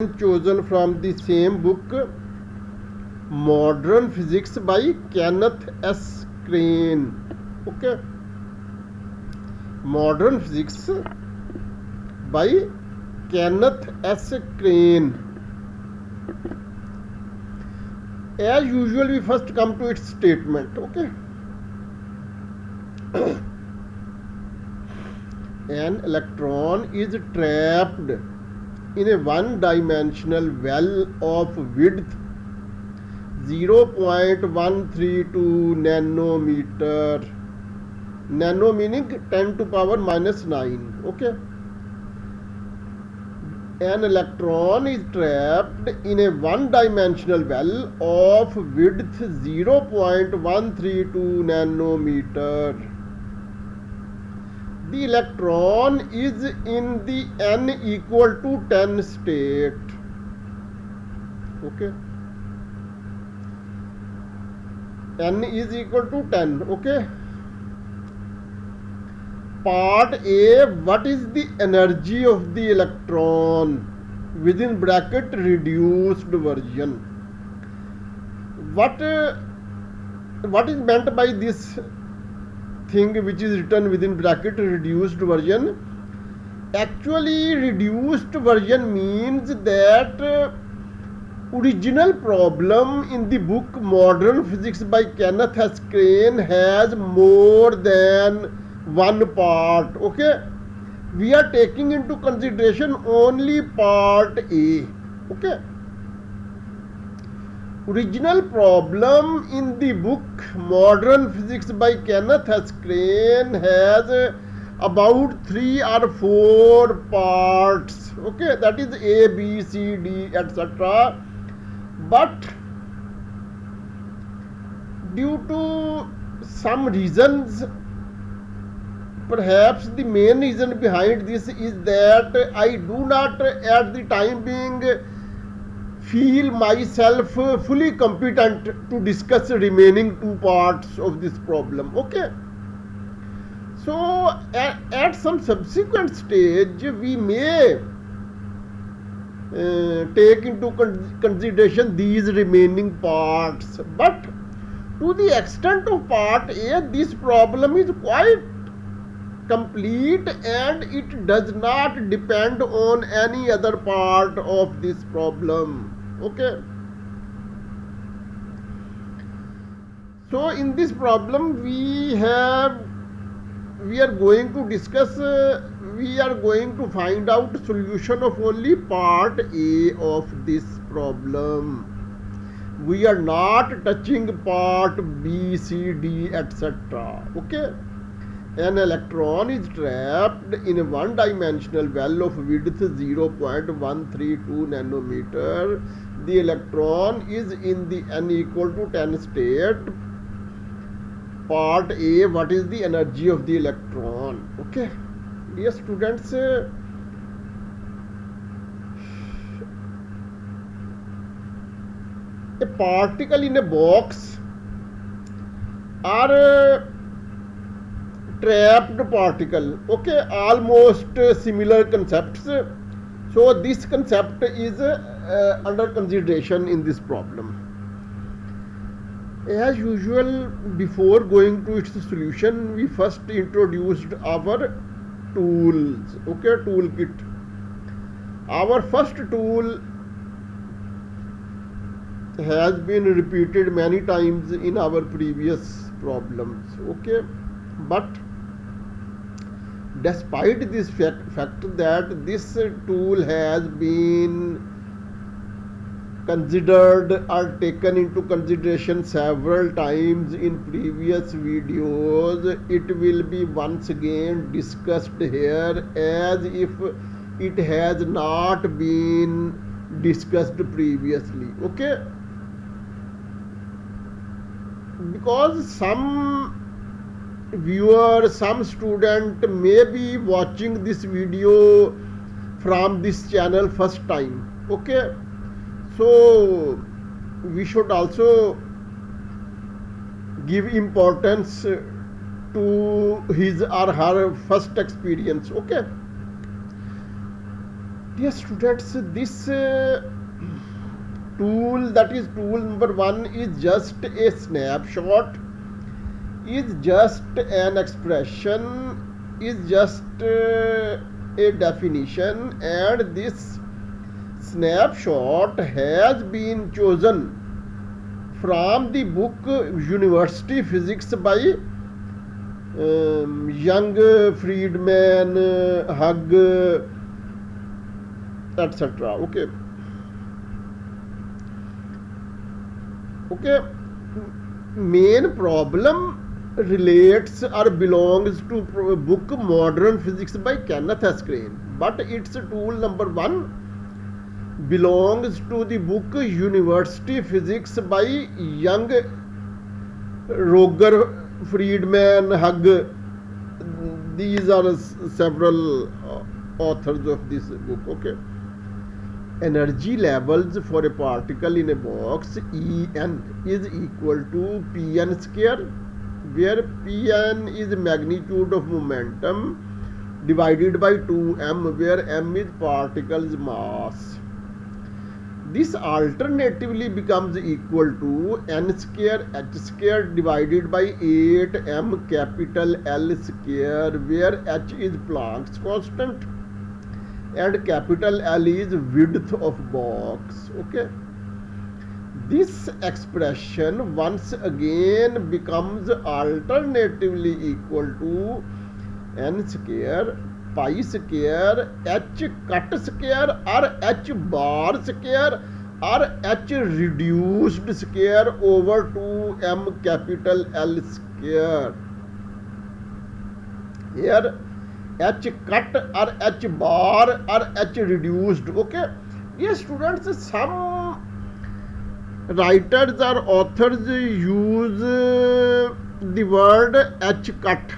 chosen from the same book, Modern Physics by Kenneth S. Crane. Okay, Modern Physics by Kenneth S. Crane. As usual, we first come to its statement. Okay, an electron is trapped in a one-dimensional well of width 0.132 nanometer. Nano meaning 10 to power minus 9. Okay. An electron is trapped in a one-dimensional well of width 0.132 nanometer. The electron is in the n equal to 10 state. Okay. N is equal to 10. Okay. Part A, what is the energy of the electron? Within bracket reduced version. What is meant by this thing which is written within bracket reduced version? Actually, reduced version means that original problem in the book Modern Physics by Kenneth S. Crane has more than one part. Okay, we are taking into consideration only part A. Okay, original problem in the book Modern Physics by Kenneth S. Crane has about 3 or 4 parts. Okay, that is A, B, C, D, etc. But due to some reasons, perhaps the main reason behind this is that I do not at the time being feel myself fully competent to discuss the remaining 2 parts of this problem. Okay, so at some subsequent stage we may take into consideration these remaining parts, but to the extent of part A, this problem is quite complete and it does not depend on any other part of this problem. Okay, so in this problem we are going to discuss we are going to find out solution of only part A of this problem. We are not touching part B, C, D, etc. Okay, an electron is trapped in a one-dimensional well of width 0.132 nanometer. The electron is in the n equal to 10 state. Part A, what is the energy of the electron? Okay, dear students, a particle in a box or a trapped particle. Okay, almost similar concepts. So this concept is under consideration in this problem. As usual, before going to its solution, we first introduced our tools. Okay, toolkit. Our first tool has been repeated many times in our previous problems. Okay, but despite this fact that this tool has been considered or taken into consideration several times in previous videos, it will be once again discussed here as if it has not been discussed previously. Okay, because some viewer, some student may be watching this video from this channel first time. Okay, so we should also give importance to his or her first experience. Okay, Dear students, this tool, that is tool number 1, is just a snapshot, is just an expression, is just a definition, and this snapshot has been chosen from the book University Physics by Young, Friedman, Hug, etc. Okay, main problem relates or belongs to book Modern Physics by Kenneth S. Crane, but its tool number 1 belongs to the book University Physics by Young, Roger, Friedman, Hug. These are several authors of this book. Energy levels for a particle in a box En is equal to Pn square, where Pn is magnitude of momentum divided by 2m, where m is particle's mass. This alternatively becomes equal to n square h square divided by 8m capital L square, where h is Planck's constant and capital L is width of box. This expression once again becomes alternatively equal to n square pi square h cut square or h bar square or h reduced square over 2m capital L square. Here h cut or h bar or h reduced. Yes, students, some writers or authors use the word h cut,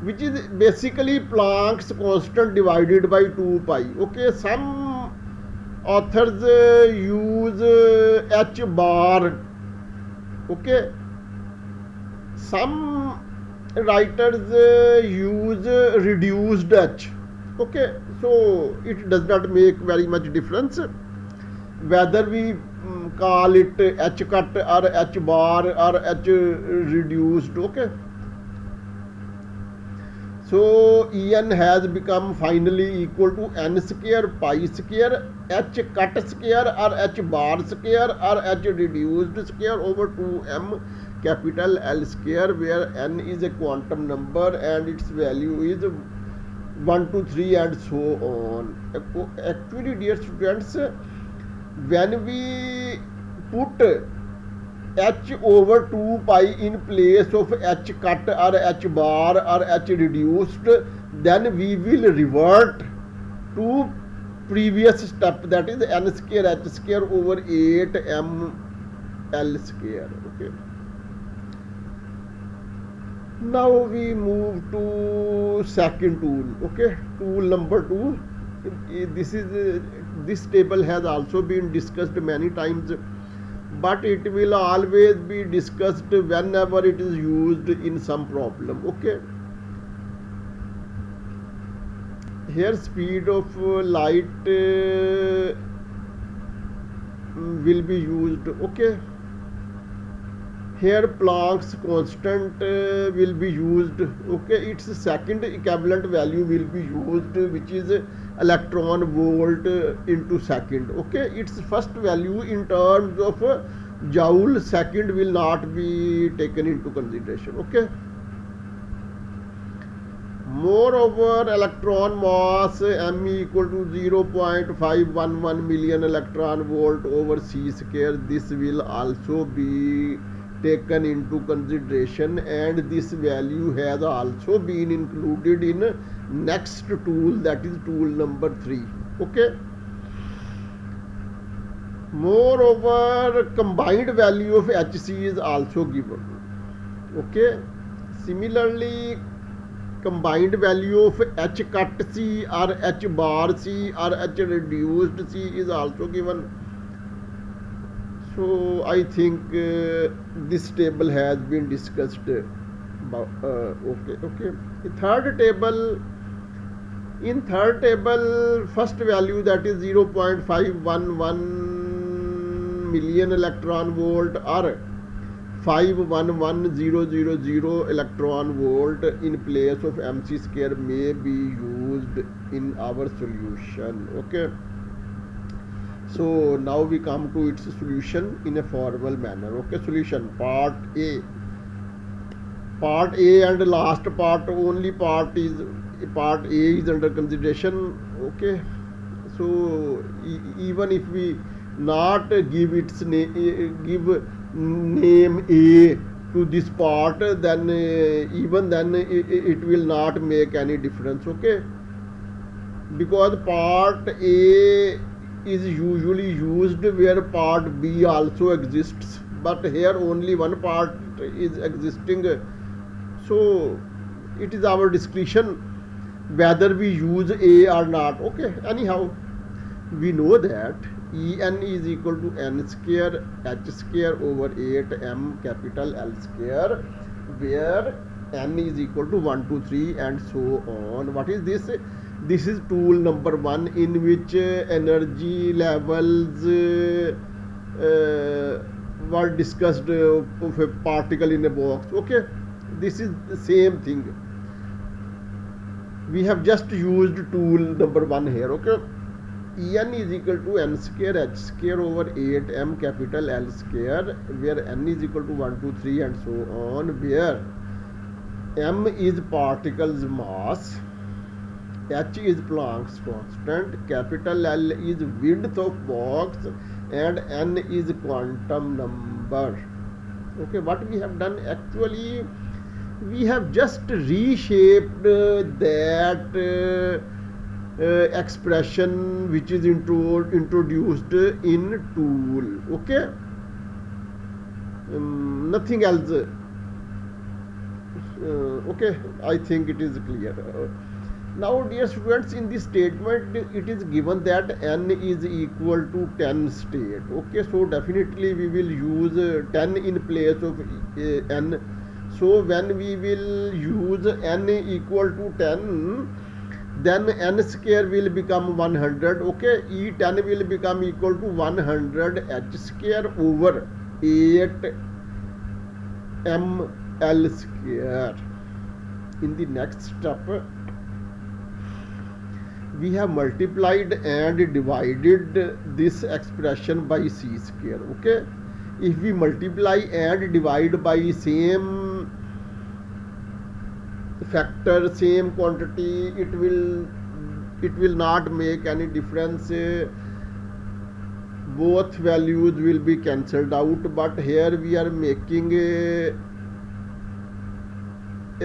which is basically Planck's constant divided by 2 pi. Some authors use h bar. Some writers use reduced h. So it does not make very much difference whether we call it h cut or h bar or h reduced. So En has become finally equal to n square pi square h cut square or h bar square or h reduced square over 2m capital L square, where n is a quantum number and its value is 1, 2, 3 and so on. Actually, dear students, when we put h over 2 pi in place of h cut or h bar or h reduced, then we will revert to previous step, that is n square h square over 8m L square. Now we move to second tool. Tool number 2. This table has also been discussed many times, but it will always be discussed whenever it is used in some problem. Here speed of light will be used. Here Planck's constant will be used. Its second equivalent value will be used, which is electron volt into second. Its first value in terms of joule second will not be taken into consideration. Moreover, electron mass m equal to 0.511 million electron volt over c square. This will also be taken into consideration, and this value has also been included in next tool, that is tool number 3. Moreover, combined value of Hc is also given. Similarly, combined value of h cut c or h bar c or h reduced c is also given. So I think this table has been discussed. The third table In third table, first value, that is 0.511 million electron volt or 511000 electron volt in place of mc square may be used in our solution. Okay, so now we come to its solution in a formal manner. Okay, solution part A. Part A and last part, only part A is under consideration. Okay, so even if we not give its name, give name A to this part, then even then it will not make any difference. Okay, because part A is usually used where part B also exists, but here only one part is existing, so it is our discretion whether we use A or not. Okay, anyhow, we know that En is equal to n square h square over 8m capital L square, where n is equal to 1, 2, 3 and so on. What is this? This is tool number 1, in which energy levels were discussed of a particle in a box. Okay, this is the same thing. We have just used tool number 1 here. Okay, En is equal to n square h square over 8m capital L square, where n is equal to 1, 2, 3 and so on, where m is particle's mass, h is Planck's constant, capital L is width of box, and n is quantum number. Okay, what we have done actually, we have just reshaped that expression which is introduced in tool. Okay, nothing else. Okay, I think it is clear. Now dear students, in this statement it is given that n is equal to 10 state. Okay, so definitely we will use 10 in place of n. So when we will use n equal to 10, then n square will become 100. Okay, E10 will become equal to 100 h square over 8 m L square. In the next step, we have multiplied and divided this expression by c square. Okay, if we multiply and divide by same factor, same quantity, it will not make any difference. Both values will be cancelled out, but here we are making a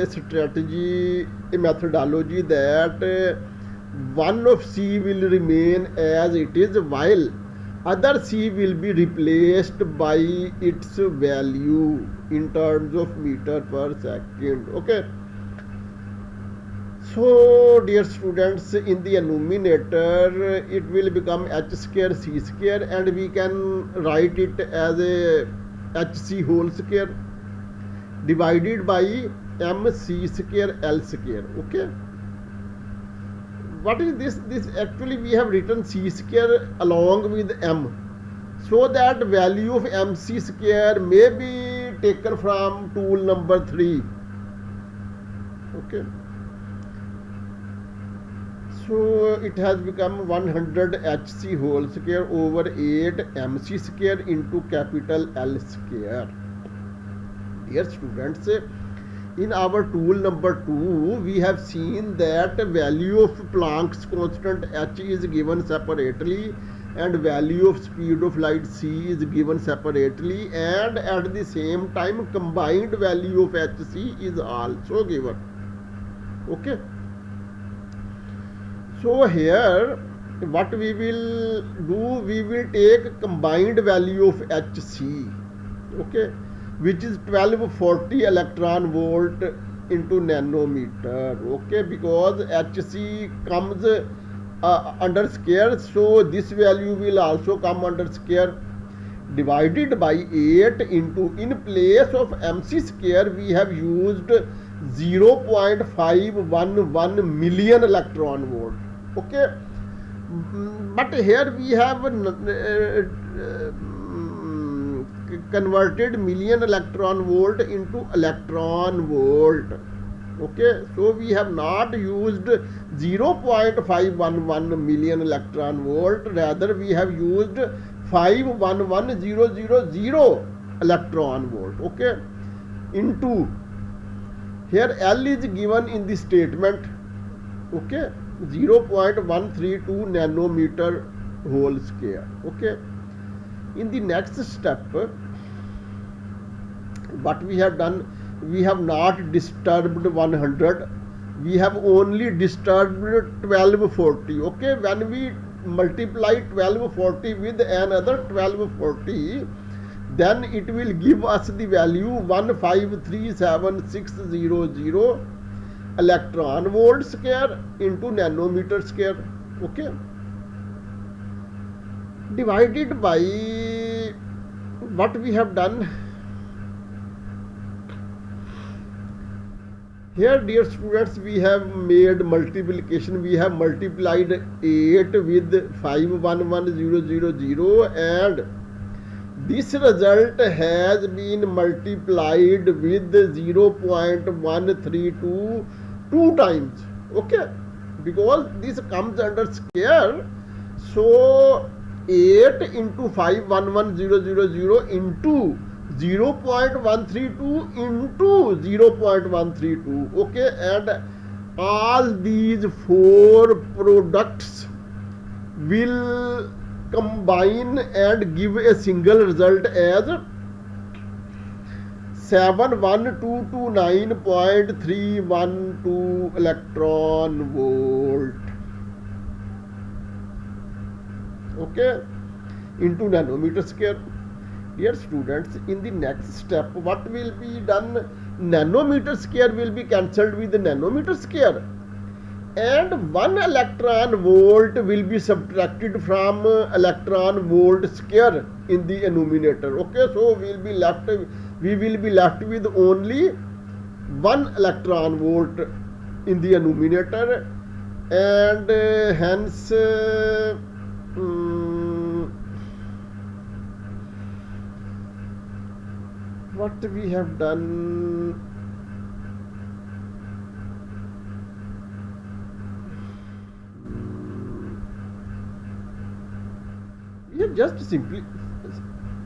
strategy, a methodology that one of c will remain as it is, while other c will be replaced by its value in terms of meter per second. Okay, so dear students, in the numerator it will become h square c square, and we can write it as a hc whole square divided by mc square L square. Okay, what is this? This actually we have written c square along with m, so that value of mc square may be taken from tool number 3. Okay, so it has become 100 hc whole square over 8 mc square into capital L square. Dear students, in our tool number 2, we have seen that value of Planck's constant h is given separately, and value of speed of light c is given separately, and at the same time combined value of hc is also given. Okay, so here what we will do, we will take combined value of hc. Okay, which is 1240 electron volt into nanometer. Okay, because hc comes under square, so this value will also come under square, divided by 8 into, in place of mc square we have used 0.511 million electron volt. Okay. But here we have converted million electron volt into electron volt. Okay, so we have not used 0.511 million electron volt, rather we have used 511000 electron volt. Okay, into here L is given in the statement. Okay, 0.132 nanometer whole square. Okay, in the next step what we have done, we have not disturbed 100, we have only disturbed 1240. Okay, when we multiply 1240 with another 1240, then it will give us the value 1537600 electron volt square into nanometer square. Okay, divided by what we have done here, dear students, we have made multiplication. We have multiplied 8 with 511000, and this result has been multiplied with 0.132 two times. Okay, because this comes under square, so 8 into 511000 into 0.132 into 0.132. Okay, and all these four products will combine and give a single result as 71229.312 electron volt. Okay, into nanometer square. Dear students, in the next step what will be done, nanometer square will be cancelled with the nanometer square, and 1 electron volt will be subtracted from electron volt square in the denominator. Okay, so we will be left with only 1 electron volt in the denominator, and hence what we have done, we have just simply,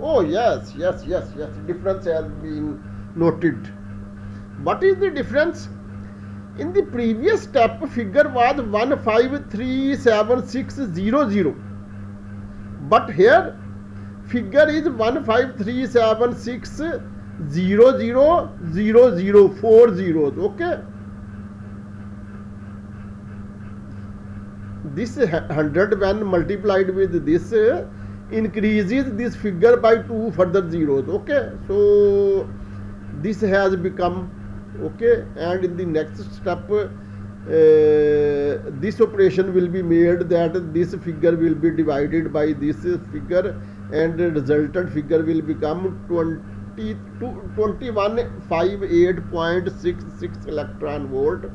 oh yes, difference has been noted. What is the difference? In the previous step, figure was 1537600, but here figure is 1537600 4 zeros. Okay, this 100 when multiplied with this increases this figure by 2 further zeros. Okay, so this has become, okay, and in the next step this operation will be made, that this figure will be divided by this figure, and the resultant figure will become 2158.66 electron volt,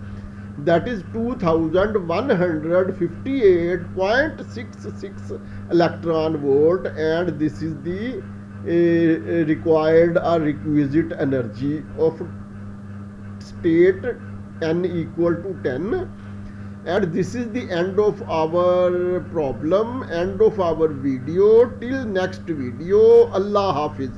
that is 2158.66 electron volt, and this is the required or requisite energy of state n equal to 10. And this is the end of our problem, end of our video. Till next video, Allah Hafiz.